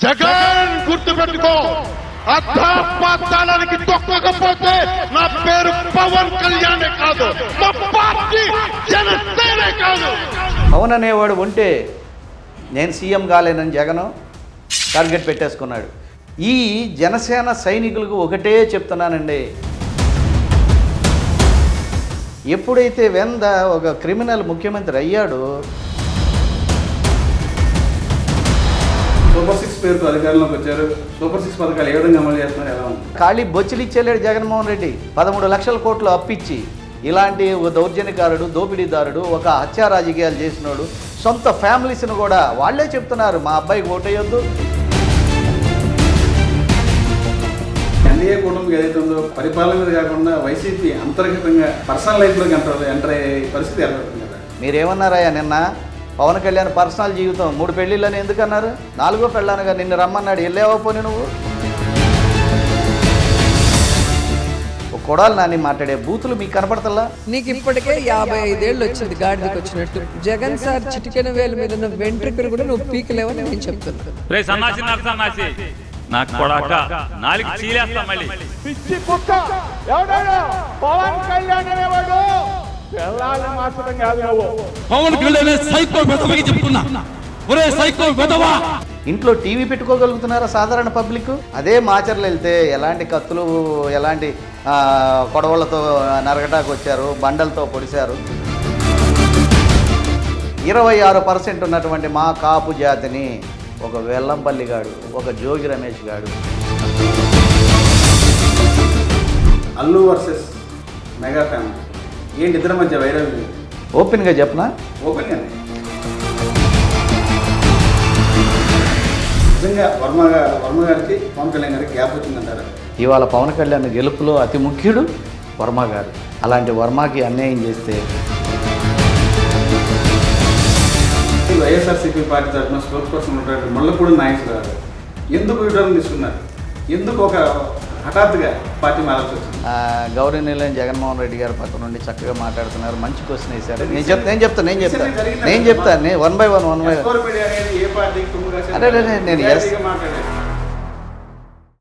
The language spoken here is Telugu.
జగన్ గుర్తుపెట్టుకో, అర్థాపాతాళానికి తొక్కకపోతే నా పేరు పవన్ కళ్యాణే కాదు, మా పార్టీ జనసేనే కాదు. పవన్ అనేవాడు ఉంటే నేను సీఎం కాలేనని జగన్ టార్గెట్ పెట్టేసుకున్నాడు. ఈ జనసేన సైనికులకు ఒకటే చెప్తున్నానండి, ఎప్పుడైతే వెంద ఒక క్రిమినల్ ముఖ్యమంత్రి అయ్యాడో సూపర్ 6 పేరుతో అధికారంలోకి వచ్చారు. సూపర్ 6 పథకాలు ఏ విధంగా అమలు చేస్తున్నారు, ఎలా ఉంది? ఖాళీ బొచ్చులు ఇచ్చేలేడు జగన్మోహన్ రెడ్డి. 13 లక్షల కోట్లు అప్పిచ్చి ఇలాంటి ఒక దౌర్జన్యకారుడు, దోపిడీదారుడు, ఒక హత్యా రాజకీయాలు చేసినోడు, సొంత ఫ్యామిలీస్ను కూడా వాళ్ళే చెప్తున్నారు మా అబ్బాయికి ఓటేయొద్దు. ఎన్డీఏ కూటమికి ఏదైతే ఉందో పరిపాలన మీద కాకుండా వైసీపీ అంతర్గతంగా పర్సనల్ లైఫ్లోకి ఎంటర్ అయ్యే పరిస్థితి ఏర్పడుతుంది కదా. మీరేమన్నారయ్యా నిన్న? పవన్ కళ్యాణ్ పర్సనల్ జీవితం 3 పెళ్ళిళ్ళని ఎందుకన్నారు? 4వ పెళ్ళానుగా నిన్ను రమ్మన్నాడు, వెళ్ళేవా పోనీ నువ్వు? కొడాలి నాని మాట్లాడే బూతులు మీకు కనపడతల్లా? నీకు ఇప్పటికే 55 ఏళ్ళు వచ్చింది గాడిదకి వచ్చినట్టు. జగన్ సార్ చిటికెన వేల మీద ఉన్న వెంట్రుకలు కూడా నువ్వు పీకలేవని నేను చెప్తున్నా. నాకు కొడాక నాలుగు చీలేస్తా మళ్ళీ. పిచ్చి కుక్క ఎవడైనా పవన్ కళ్యాణ్ అనేవాడు పిల్లల్ని మార్చడం కాదు. పవన్ కళ్యాణ్ సైకో వెధవకి చెప్తున్నా, ఒరే సైకో వెధవా. ఇంట్లో టీవీ పెట్టుకోగలుగుతున్నారా సాధారణ పబ్లిక్? అదే మాచర్లు వెళ్తే ఎలాంటి కత్తులు, ఎలాంటి కొడవళ్లతో నరకటాకు వచ్చారు, బండలతో పొడిశారు. 26% ఉన్నటువంటి మా కాపు జాతిని ఒక వెల్లంపల్లి గాడు, ఒక జోగి రమేష్ గాడు. అల్లు వర్సెస్ మెగా ఫ్యామిలీ ఏంటి ఇద్దరి మధ్య వైరల్? ఓపెన్గా చెప్పనా? ఓపెన్గానే నిజంగా వర్మ గారికి పవన్ కళ్యాణ్ గారికి గ్యాప్ వచ్చిందంటారా? ఇవాళ పవన్ కళ్యాణ్ గెలుపులో అతి ముఖ్యుడు వర్మ గారు. అలాంటి వర్మకి అన్యాయం చేస్తే వైఎస్ఆర్సీపీ పార్టీ తరఫున స్పోక్స్ పర్సన్ ఉంటారు ముళ్ళపూడి నాయకులు గారు ఎందుకు యూటర్న్ తీసుకున్నారు? ఎందుకు ఒక హఠాత్తుగా పార్టీ మారాల్సి వచ్చింది? గౌరవనీయులైన జగన్మోహన్ రెడ్డి గారు పక్క నుండి చక్కగా మాట్లాడుతున్నారు, మంచి క్వశ్చన్ వేశారు. నేను చెప్తాను 1 by 1 మీడియా అనేది ఏ పార్టీకి అదే నేను